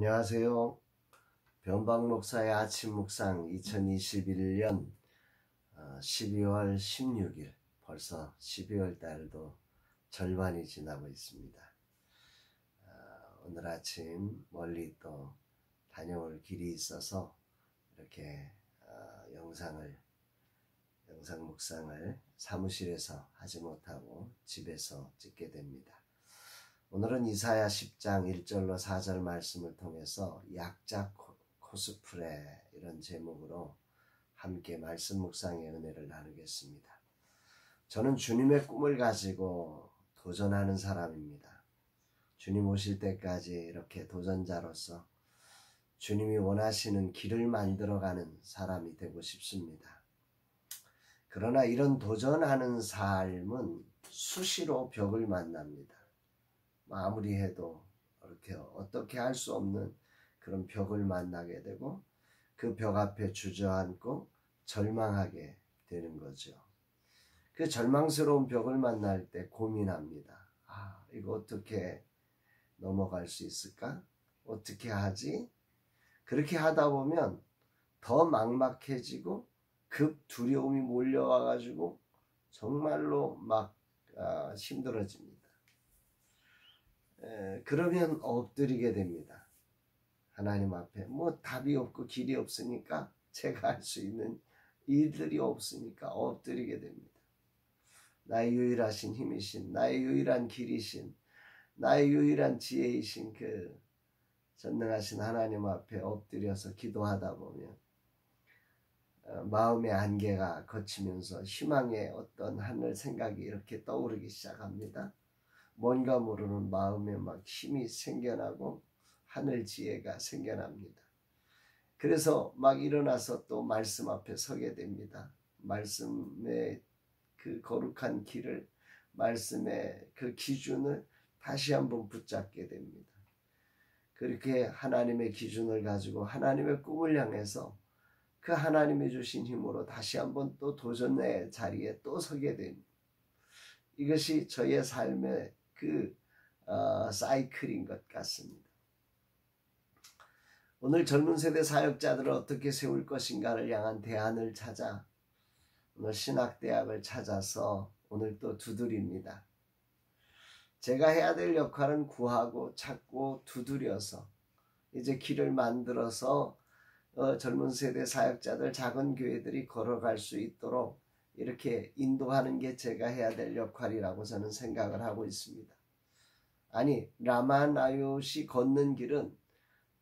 안녕하세요. 변방 목사의 아침 묵상 2021년 12월 16일 벌써 12월 달도 절반이 지나고 있습니다. 오늘 아침 멀리 또 다녀올 길이 있어서 이렇게 영상 묵상을 사무실에서 하지 못하고 집에서 찍게 됩니다. 오늘은 이사야 10장 1절로 4절 말씀을 통해서 약자 코스프레 이런 제목으로 함께 말씀 묵상의 은혜를 나누겠습니다. 저는 주님의 꿈을 가지고 도전하는 사람입니다. 주님 오실 때까지 이렇게 도전자로서 주님이 원하시는 길을 만들어가는 사람이 되고 싶습니다. 그러나 이런 도전하는 삶은 수시로 벽을 만납니다. 아무리 해도 이렇게 어떻게 할 수 없는 그런 벽을 만나게 되고 그 벽 앞에 주저앉고 절망하게 되는 거죠. 그 절망스러운 벽을 만날 때 고민합니다. 이거 어떻게 넘어갈 수 있을까? 어떻게 하지? 그렇게 하다 보면 더 막막해지고 급 두려움이 몰려와가지고 정말로 막 힘들어집니다. 그러면 엎드리게 됩니다. 하나님 앞에 답이 없고 길이 없으니까 제가 할 수 있는 일들이 없으니까 엎드리게 됩니다. 나의 유일하신 힘이신, 나의 유일한 길이신, 나의 유일한 지혜이신 그 전능하신 하나님 앞에 엎드려서 기도하다 보면 마음의 안개가 걷히면서 희망의 어떤 하늘 생각이 이렇게 떠오르기 시작합니다. 뭔가 모르는 마음에 막 힘이 생겨나고 하늘 지혜가 생겨납니다. 그래서 막 일어나서 또 말씀 앞에 서게 됩니다. 말씀의 그 거룩한 길을, 말씀의 그 기준을 다시 한번 붙잡게 됩니다. 그렇게 하나님의 기준을 가지고 하나님의 꿈을 향해서 그 하나님이 주신 힘으로 다시 한번 또 도전의 자리에 또 서게 됩니다. 이것이 저의 삶의 사이클인 것 같습니다. 오늘 젊은 세대 사역자들을 어떻게 세울 것인가를 향한 대안을 찾아 오늘 신학대학을 찾아서 오늘 또 두드립니다. 제가 해야 될 역할은 구하고 찾고 두드려서 이제 길을 만들어서 젊은 세대 사역자들, 작은 교회들이 걸어갈 수 있도록 이렇게 인도하는 게 제가 해야 될 역할이라고 저는 생각을 하고 있습니다. 아니, 라마나요시 걷는 길은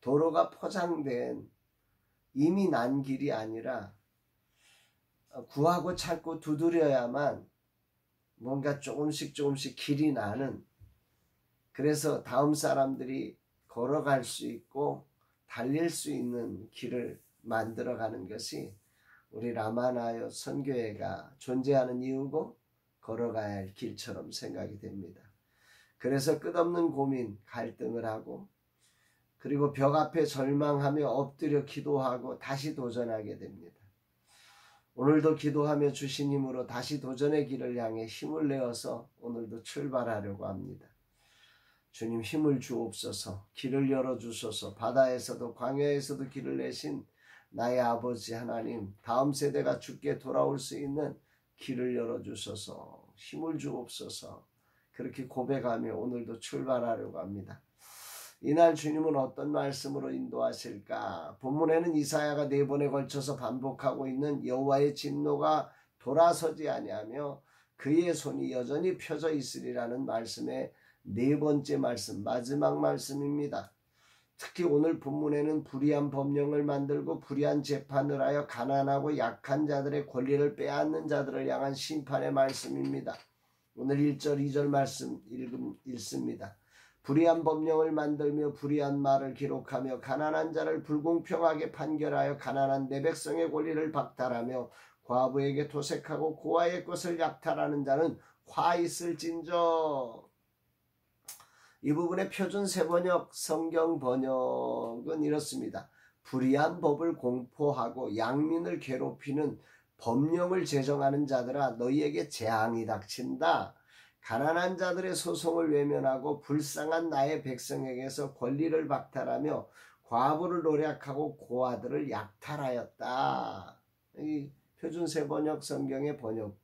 도로가 포장된 이미 난 길이 아니라 구하고 찾고 두드려야만 뭔가 조금씩 길이 나는, 그래서 다음 사람들이 걸어갈 수 있고 달릴 수 있는 길을 만들어가는 것이 우리 라마나요 선교회가 존재하는 이유고 걸어가야 할 길처럼 생각이 됩니다. 그래서 끝없는 고민, 갈등을 하고 그리고 벽 앞에 절망하며 엎드려 기도하고 다시 도전하게 됩니다. 오늘도 기도하며 주신 힘으로 다시 도전의 길을 향해 힘을 내어서 오늘도 출발하려고 합니다. 주님 힘을 주옵소서, 길을 열어주소서. 바다에서도 광야에서도 길을 내신 나의 아버지 하나님, 다음 세대가 주께 돌아올 수 있는 길을 열어주소서, 힘을 주옵소서. 그렇게 고백하며 오늘도 출발하려고 합니다. 이날 주님은 어떤 말씀으로 인도하실까? 본문에는 이사야가 4번에 걸쳐서 반복하고 있는 여호와의 진노가 돌아서지 아니하며 그의 손이 여전히 펴져 있으리라는 말씀의 4번째 말씀, 마지막 말씀입니다. 특히 오늘 본문에는 불의한 법령을 만들고 불의한 재판을 하여 가난하고 약한 자들의 권리를 빼앗는 자들을 향한 심판의 말씀입니다. 오늘 1절, 2절 말씀 읽습니다. 불의한 법령을 만들며 불의한 말을 기록하며 가난한 자를 불공평하게 판결하여 가난한 내 백성의 권리를 박탈하며 과부에게 도색하고 고아의 것을 약탈하는 자는 화 있을진저. 이 부분의 표준 세번역 성경 번역은 이렇습니다. 불의한 법을 공포하고 양민을 괴롭히는 법령을 제정하는 자들아, 너희에게 재앙이 닥친다. 가난한 자들의 소송을 외면하고 불쌍한 나의 백성에게서 권리를 박탈하며 과부를 노략하고 고아들을 약탈하였다. 이 표준세 번역 성경의 번역,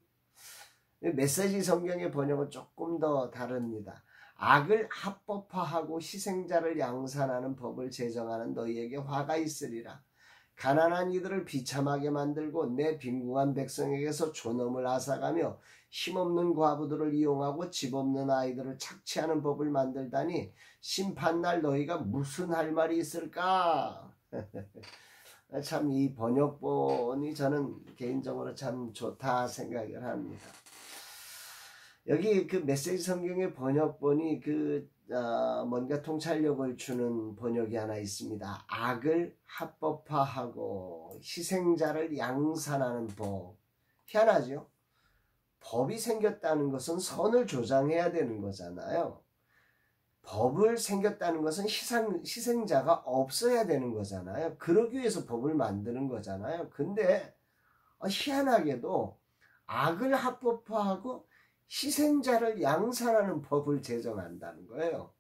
메시지 성경의 번역은 조금 더 다릅니다. 악을 합법화하고 희생자를 양산하는 법을 제정하는 너희에게 화가 있으리라. 가난한 이들을 비참하게 만들고 내 빈궁한 백성에게서 존엄을 앗아가며 힘없는 과부들을 이용하고 집 없는 아이들을 착취하는 법을 만들다니 심판날 너희가 무슨 할 말이 있을까? 참 이 번역본이 저는 개인적으로 참 좋다 생각을 합니다. 여기 그 메시지 성경의 번역본이 뭔가 통찰력을 주는 번역이 하나 있습니다. 악을 합법화하고 희생자를 양산하는 법. 희한하죠? 법이 생겼다는 것은 선을 조장해야 되는 거잖아요. 법을 생겼다는 것은 희생자가 없어야 되는 거잖아요. 그러기 위해서 법을 만드는 거잖아요. 근데 희한하게도 악을 합법화하고 희생자를 양산하는 법을 제정한다는 거예요.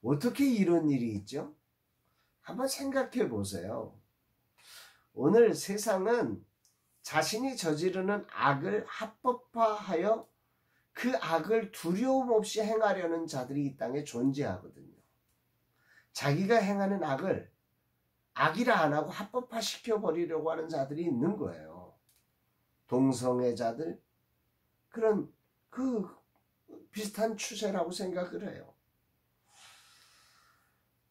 어떻게 이런 일이 있죠? 한번 생각해 보세요. 오늘 세상은 자신이 저지르는 악을 합법화하여 그 악을 두려움 없이 행하려는 자들이 이 땅에 존재하거든요. 자기가 행하는 악을 악이라 안 하고 합법화시켜 버리려고 하는 자들이 있는 거예요. 동성애자들, 그런 비슷한 추세라고 생각을 해요.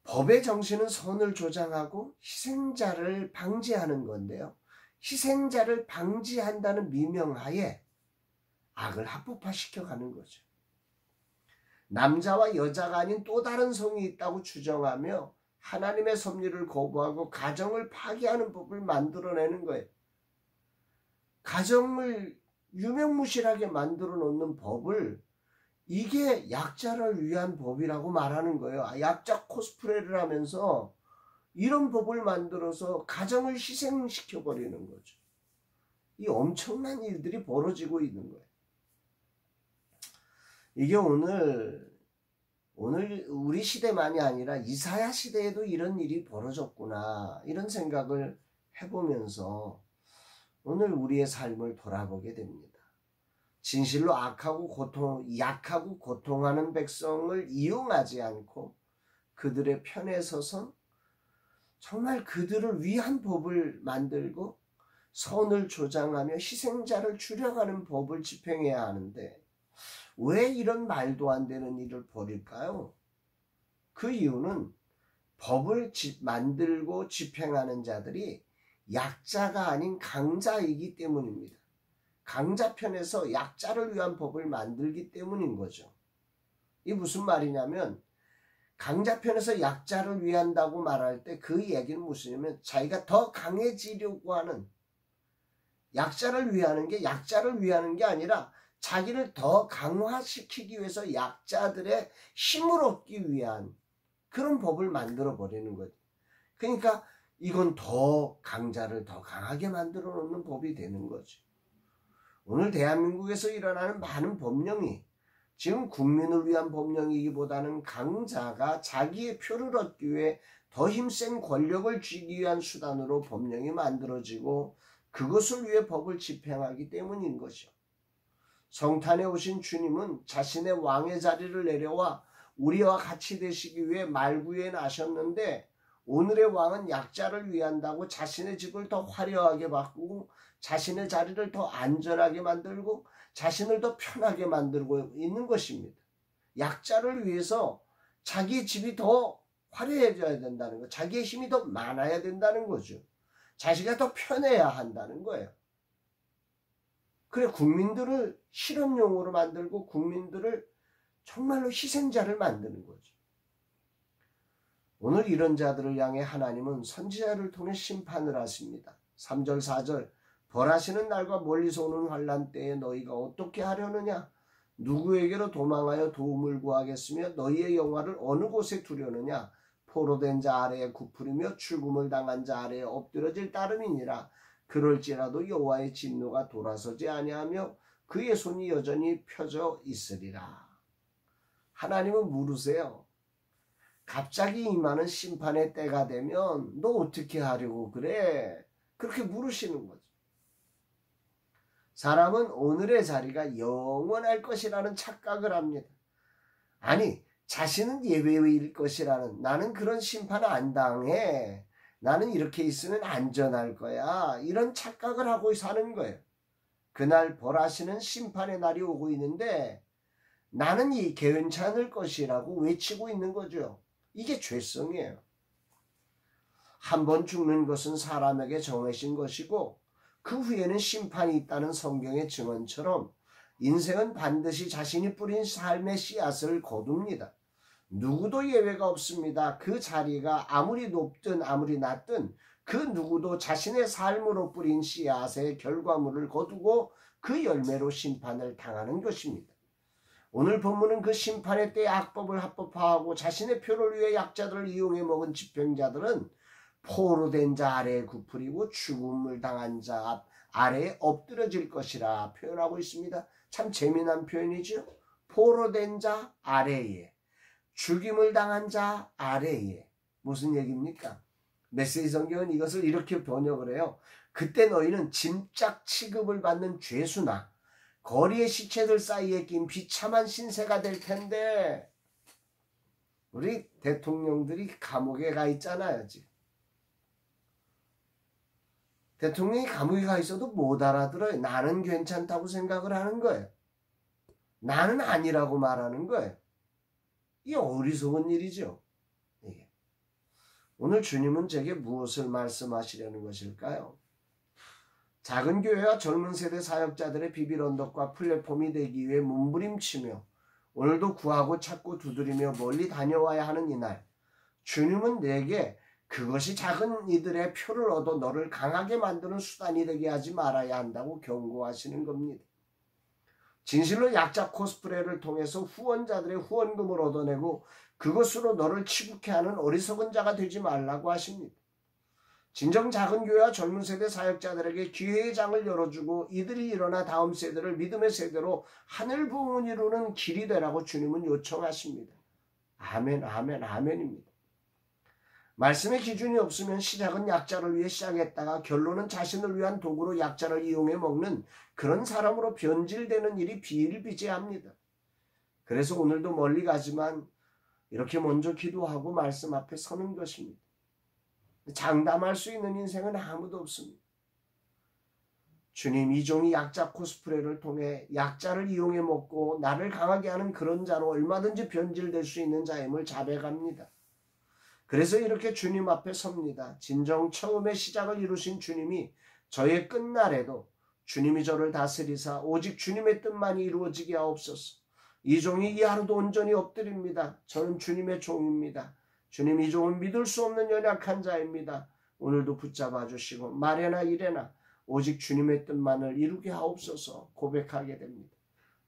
법의 정신은 선을 조장하고 희생자를 방지하는 건데요. 희생자를 방지한다는 미명하에 악을 합법화시켜가는 거죠. 남자와 여자가 아닌 또 다른 성이 있다고 주장하며 하나님의 섭리를 거부하고 가정을 파괴하는 법을 만들어내는 거예요. 가정을 유명무실하게 만들어 놓는 법을 이게 약자를 위한 법이라고 말하는 거예요. 약자 코스프레를 하면서 이런 법을 만들어서 가정을 희생시켜 버리는 거죠. 이 엄청난 일들이 벌어지고 있는 거예요. 이게 오늘 우리 시대만이 아니라 이사야 시대에도 이런 일이 벌어졌구나, 이런 생각을 해보면서 오늘 우리의 삶을 돌아보게 됩니다. 진실로 약하고 고통하는 백성을 이용하지 않고 그들의 편에 서서 정말 그들을 위한 법을 만들고 선을 조장하며 희생자를 줄여가는 법을 집행해야 하는데 왜 이런 말도 안 되는 일을 벌일까요? 그 이유는 법을 만들고 집행하는 자들이 약자가 아닌 강자이기 때문입니다. 강자 편에서 약자를 위한 법을 만들기 때문인 거죠. 이게 무슨 말이냐면 강자 편에서 약자를 위한다고 말할 때 그 얘기는 무엇이냐면 자기가 더 강해지려고 하는, 약자를 위하는 게 아니라 자기를 더 강화시키기 위해서 약자들의 힘을 얻기 위한 그런 법을 만들어 버리는 거죠. 그러니까 이건 더 강자를 더 강하게 만들어 놓는 법이 되는 거죠. 오늘 대한민국에서 일어나는 많은 법령이 지금 국민을 위한 법령이기보다는 강자가 자기의 표를 얻기 위해 더 힘센 권력을 쥐기 위한 수단으로 법령이 만들어지고 그것을 위해 법을 집행하기 때문인 것이죠. 성탄에 오신 주님은 자신의 왕의 자리를 내려와 우리와 같이 되시기 위해 말구에 나셨는데 오늘의 왕은 약자를 위한다고 자신의 집을 더 화려하게 바꾸고 자신의 자리를 더 안전하게 만들고 자신을 더 편하게 만들고 있는 것입니다. 약자를 위해서 자기의 집이 더 화려해져야 된다는 거, 자기의 힘이 더 많아야 된다는 거죠. 자기가 더 편해야 한다는 거예요. 그래 국민들을 실험용으로 만들고 국민들을 정말로 희생자를 만드는 거죠. 오늘 이런 자들을 향해 하나님은 선지자를 통해 심판을 하십니다. 3절 4절 벌하시는 날과 멀리서 오는 환난 때에 너희가 어떻게 하려느냐? 누구에게로 도망하여 도움을 구하겠으며 너희의 영화를 어느 곳에 두려느냐? 포로된 자 아래에 굽으리며 죽음을 당한 자 아래에 엎드러질 따름이니라. 그럴지라도 여호와의 진노가 돌아서지 아니하며 그의 손이 여전히 펴져 있으리라. 하나님은 물으세요. 갑자기 임하는 심판의 때가 되면 너 어떻게 하려고 그래? 그렇게 물으시는 거죠. 사람은 오늘의 자리가 영원할 것이라는 착각을 합니다. 아니, 자신은 예외일 것이라는, 나는 그런 심판 안 당해, 나는 이렇게 있으면 안전할 거야, 이런 착각을 하고 사는 거예요. 그날 벌하시는 심판의 날이 오고 있는데 나는 이 괜찮을 것이라고 외치고 있는 거죠. 이게 죄성이에요. 한 번 죽는 것은 사람에게 정해진 것이고 그 후에는 심판이 있다는 성경의 증언처럼 인생은 반드시 자신이 뿌린 삶의 씨앗을 거둡니다. 누구도 예외가 없습니다. 그 자리가 아무리 높든 아무리 낮든 그 누구도 자신의 삶으로 뿌린 씨앗의 결과물을 거두고 그 열매로 심판을 당하는 것입니다. 오늘 본문은 그 심판의 때의 악법을 합법화하고 자신의 표를 위해 약자들을 이용해 먹은 집행자들은 포로 된 자 아래에 굽으리고 죽음을 당한 자 아래에 엎드려질 것이라 표현하고 있습니다. 참 재미난 표현이죠. 포로 된 자 아래에, 죽임을 당한 자 아래에. 무슨 얘기입니까? 메시지 성경은 이것을 이렇게 번역을 해요. 그때 너희는 짐짝 취급을 받는 죄수나 거리의 시체들 사이에 낀 비참한 신세가 될 텐데, 우리 대통령들이 감옥에 가 있잖아요. 지금. 대통령이 감옥에 가 있어도 못 알아들어요. 나는 괜찮다고 생각을 하는 거예요. 나는 아니라고 말하는 거예요. 이 어리석은 일이죠. 이게. 오늘 주님은 제게 무엇을 말씀하시려는 것일까요? 작은 교회와 젊은 세대 사역자들의 비빌 언덕과 플랫폼이 되기 위해 몸부림치며 오늘도 구하고 찾고 두드리며 멀리 다녀와야 하는 이날, 주님은 내게 그것이 작은 이들의 표를 얻어 너를 강하게 만드는 수단이 되게 하지 말아야 한다고 경고하시는 겁니다. 진실로 약자 코스프레를 통해서 후원자들의 후원금을 얻어내고 그것으로 너를 치국해 하는 어리석은 자가 되지 말라고 하십니다. 진정 작은 교회와 젊은 세대 사역자들에게 기회의 장을 열어주고 이들이 일어나 다음 세대를 믿음의 세대로 하늘 부흥을 이루는 길이 되라고 주님은 요청하십니다. 아멘, 아멘, 아멘입니다. 말씀의 기준이 없으면 시작은 약자를 위해 시작했다가 결론은 자신을 위한 도구로 약자를 이용해 먹는 그런 사람으로 변질되는 일이 비일비재합니다. 그래서 오늘도 멀리 가지만 이렇게 먼저 기도하고 말씀 앞에 서는 것입니다. 장담할 수 있는 인생은 아무도 없습니다. 주님, 이 종이 약자 코스프레를 통해 약자를 이용해 먹고 나를 강하게 하는 그런 자로 얼마든지 변질될 수 있는 자임을 자백합니다. 그래서 이렇게 주님 앞에 섭니다. 진정 처음의 시작을 이루신 주님이 저의 끝날에도 주님이 저를 다스리사 오직 주님의 뜻만이 이루어지게 하옵소서. 이 종이 이 하루도 온전히 엎드립니다. 저는 주님의 종입니다. 주님, 이 종은 믿을 수 없는 연약한 자입니다. 오늘도 붙잡아 주시고 말에나 이래나 오직 주님의 뜻만을 이루게 하옵소서 고백하게 됩니다.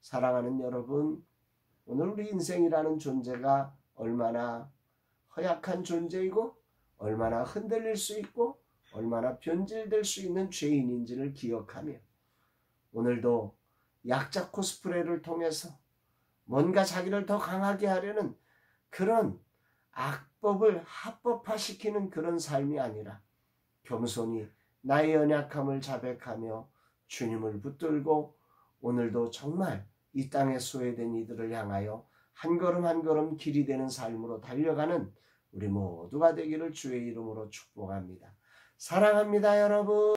사랑하는 여러분, 오늘 우리 인생이라는 존재가 얼마나 허약한 존재이고 얼마나 흔들릴 수 있고 얼마나 변질될 수 있는 죄인인지를 기억하며 오늘도 약자 코스프레를 통해서 뭔가 자기를 더 강하게 하려는 그런 악법을 합법화시키는 그런 삶이 아니라 겸손히 나의 연약함을 자백하며 주님을 붙들고 오늘도 정말 이 땅에 소외된 이들을 향하여 한 걸음 한 걸음 길이 되는 삶으로 달려가는 우리 모두가 되기를 주의 이름으로 축복합니다. 사랑합니다, 여러분.